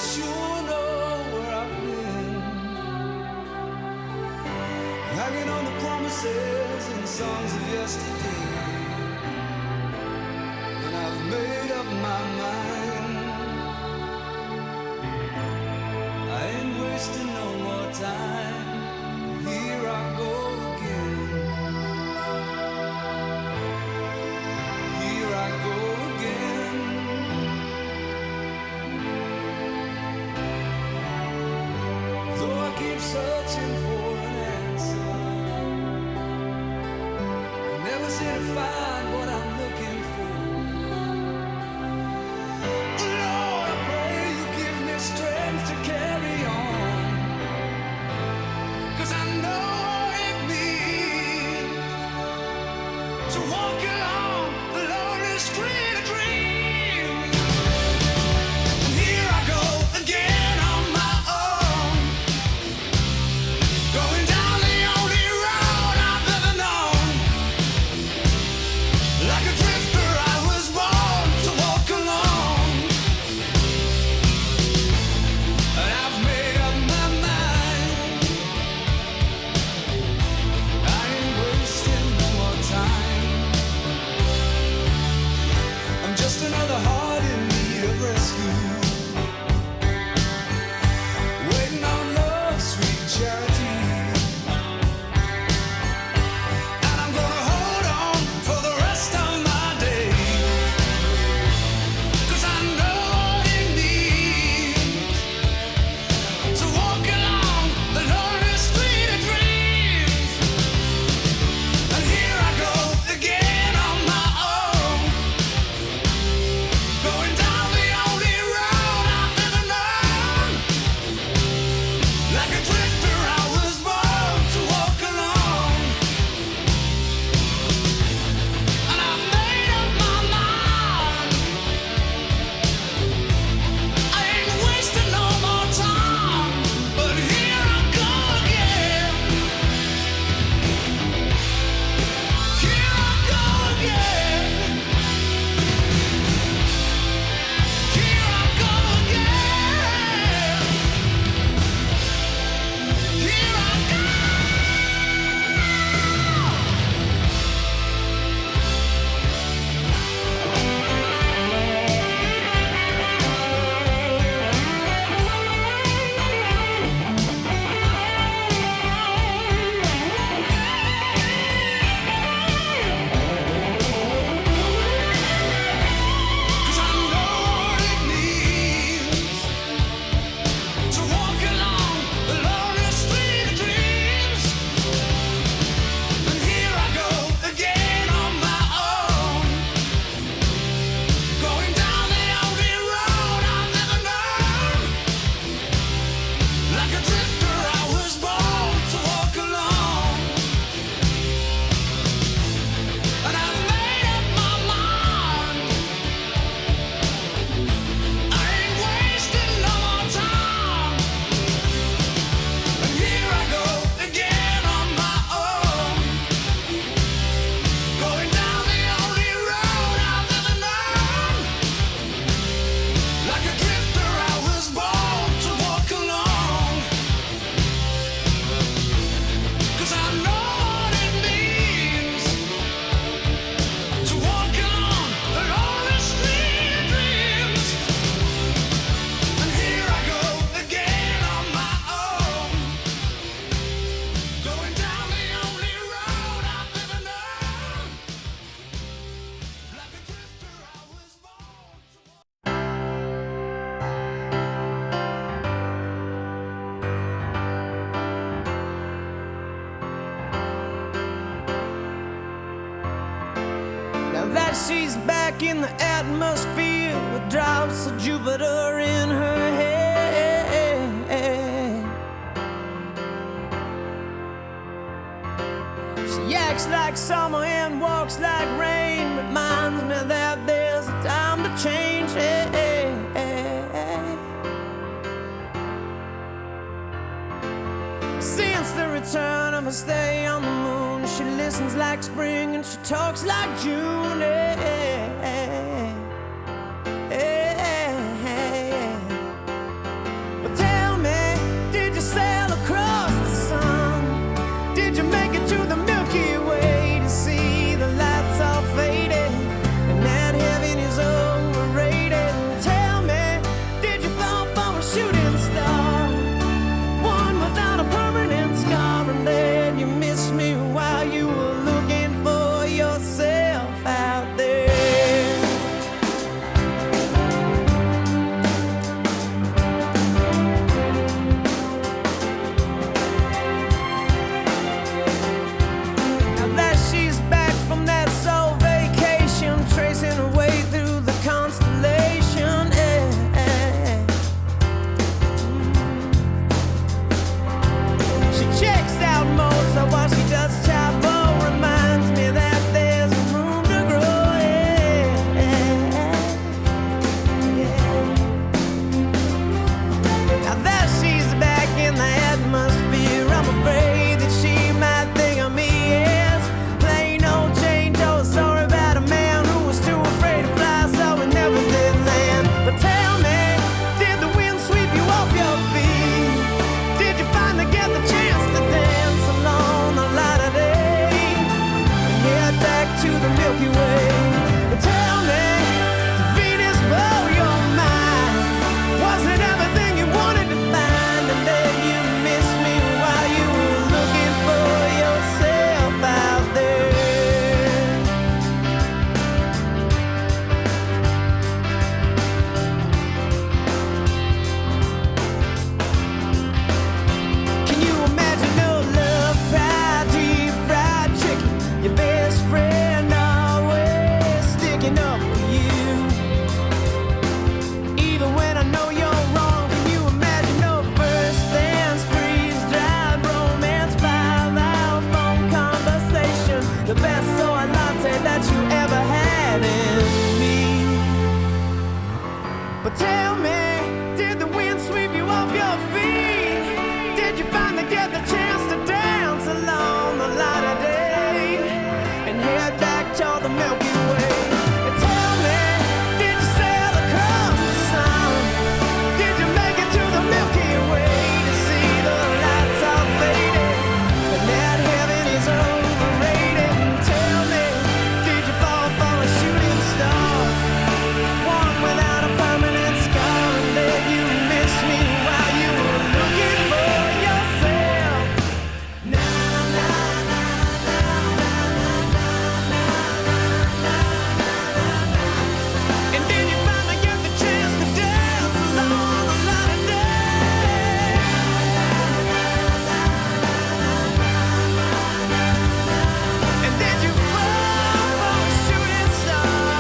sure know where I've been, hanging on the promises and songs of yesterday. And I've made up my mind, I ain't wasting no more time. Here I go again, here I go again. Though I keep searching for an answer, I never seem to find what I'm looking for. Lord, I pray you give me strength to carry on, 'cause I know what it means to walk along the lonely street of dreams. And here I go again on my own, going down the only road I've ever known. Like a drifter I was born to walk alone. And I've made up my mind, I ain't wasting no more time. I'm just another heart in need of rescue, waiting on love's sweet charity. And I'm gonna hold on for the rest of my days, 'cause I know what it means to walk along the lonely street of dreams. And here I go again on my own, going down the only road I've ever known. Like a drifter I was born to walk alone. And I've made up my mind, I ain't wasting no more time. But here I go again, here I go again, here I go again, here I go. Cause I know what it means to walk along the lonely street of dreams. And here I go again on my own, going down the only road I've ever known. Like a drifter I was born to walk alone. And I've made up my mind, I ain't wasting no more time. And here I go again on my own, going down the only road I've ever known. Like a drifter I was born to walk alone. 'Cause I know what it means to walk along the lonely street of dreams. And here I go again on my own, going down the only road I've ever known. Like a drifter I was born to walk. Now that she's back in the atmosphere with drops of Jupiter in her head, she acts like summer and walks like rain, reminds me that there's a time to change. Since the return of her stay on the moon, she listens like spring and she talks like June. But tell me, did the wind sweep you off your feet? Did you finally get the chance to dance along the light of day and head back toward the Milky Way? And tell me, did you sail across the sun? Did you make it to the Milky Way to see the lights all faded and that heaven is overrated? And tell me, did you fall for a shooting star, one without a permanent scar, and did you miss me while you were looking for yourself? Na na na na na na na na. And did you finally get the chance to dance along the light of day? And did you fall for a shooting star?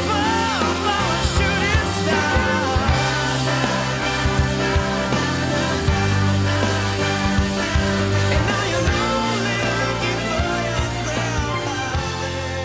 Fall for a shooting star? And now you're lonely looking for yourself out there.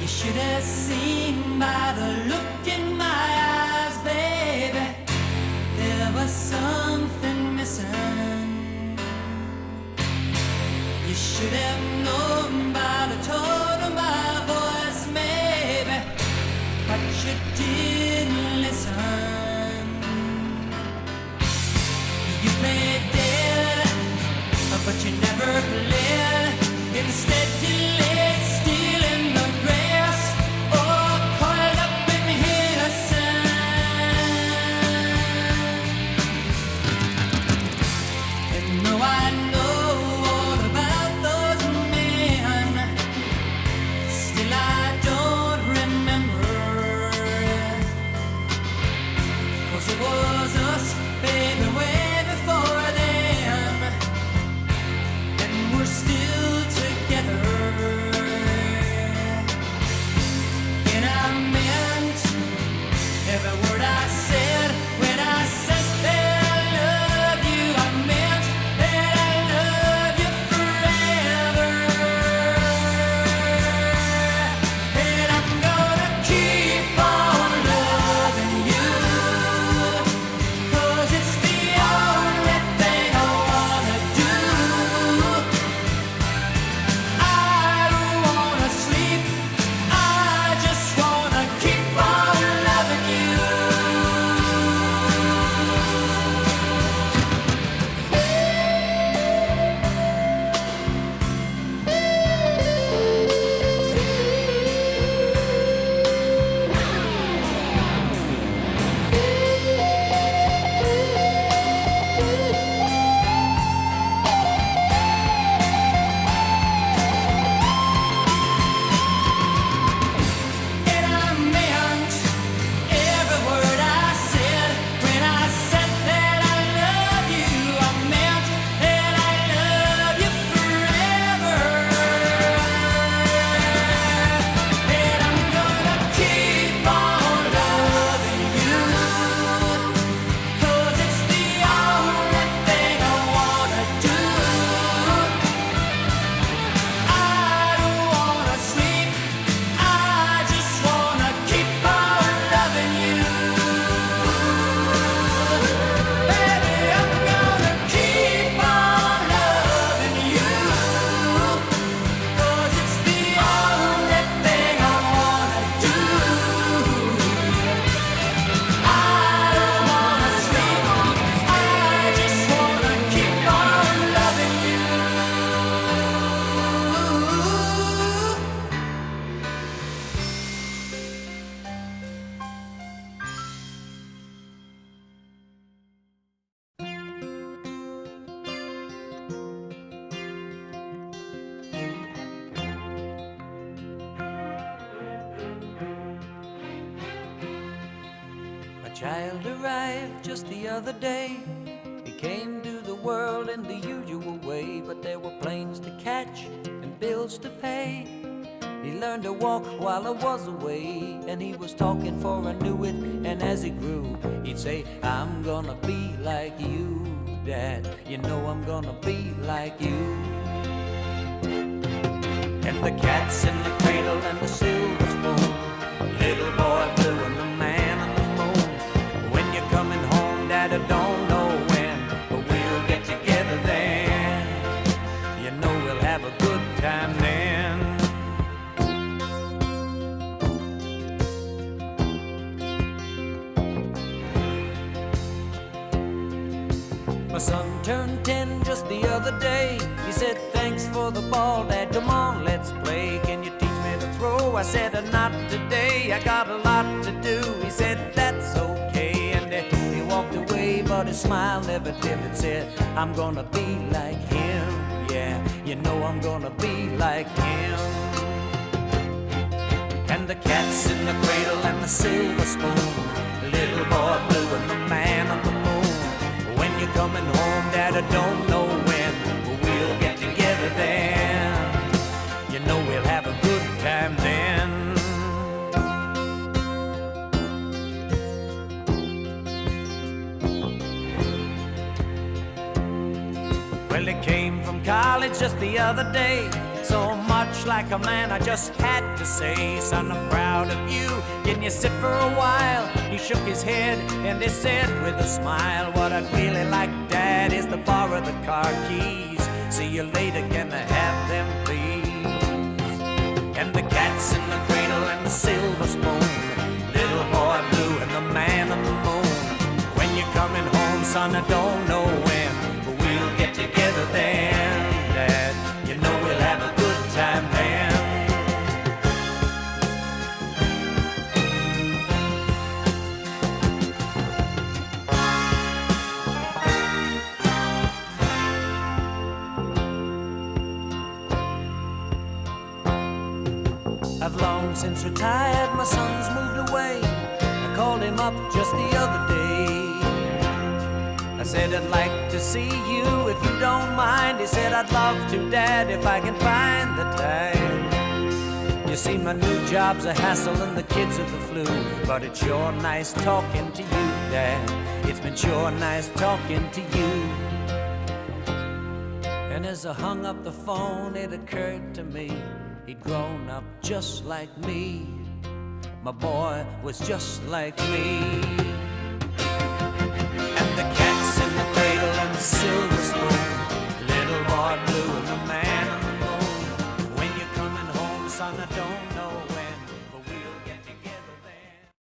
You should have seen by the look in my eyes, baby, there was something missing. You should have known by the tone of my voice, maybe, but you didn't listen. You played dead, but you never played. Instead you laid still in the grass, or coiled up in here sand. And though I know all about those men, still I don't remember. 'Cause it was us, baby, way before them, and we're still together. And I meant every word I said when I said that I love you. I meant that I love you forever. And I'm gonna keep on loving you, 'cause it's the only thing I wanna do. I don't wanna sleep, I just wanna keep on loving you. And I meant every word I said when I said that I love you. I meant that I love you forever. And I'm gonna keep on loving you, 'cause it's the only thing I wanna do. I don't wanna sleep, I just wanna keep on loving you. Baby, I'm gonna keep on loving you, 'cause it's the only thing I wanna do. I don't wanna sleep, I just wanna keep on loving you. A child arrived just the other day. He came to the world in the usual way, but there were planes to catch and bills to pay. He learned to walk while I was away, and he was talking for I knew it. And as he grew, he'd say, I'm gonna be like you, Dad. You know I'm gonna be like you. And the cat's in the cradle and the silver spoon, little boy blue and the man on the moon. When you're coming home, Dad, I don't know when, but we'll get together then. You know we'll have a good time then. My son turned 10 just the other day. He said, thanks for the ball, Dad, come on, let's play. Can you teach me to throw? I said, not today, I got a lot to do. He said, that's okay, and he walked away, but his smile never dimmed. Said, I'm gonna be like him, yeah, you know I'm gonna be like him. And the cat's in the cradle and the silver spoon, little boy blue and the man on the moon. When you're coming home, Dad, I don't know when, but we'll get together then. You know we'll have a good time then. Well, he came from college just the other day, so much like a man I just had to say, son, I'm proud of you, can you sit for a while? He shook his head and he said with a smile, what I'd really like, Dad, is to borrow the car keys. See you later, can I have them please? And the cat's in the cradle and the silver spoon, little boy blue and the man on the moon. When you're coming home, son, I don't know when, but we'll get together then, Dad. You know we'll have a good time then. I've long since retired, my son's moved away. I called him up just the other day. I said, I'd like to see you if you don't mind. He said, I'd love to, Dad, if I can find the time. You see, my new job's a hassle and the kids are the flu, but it's sure nice talking to you, Dad. It's been sure nice talking to you. And as I hung up the phone, it occurred to me, he'd grown up just like me. My boy was just like me.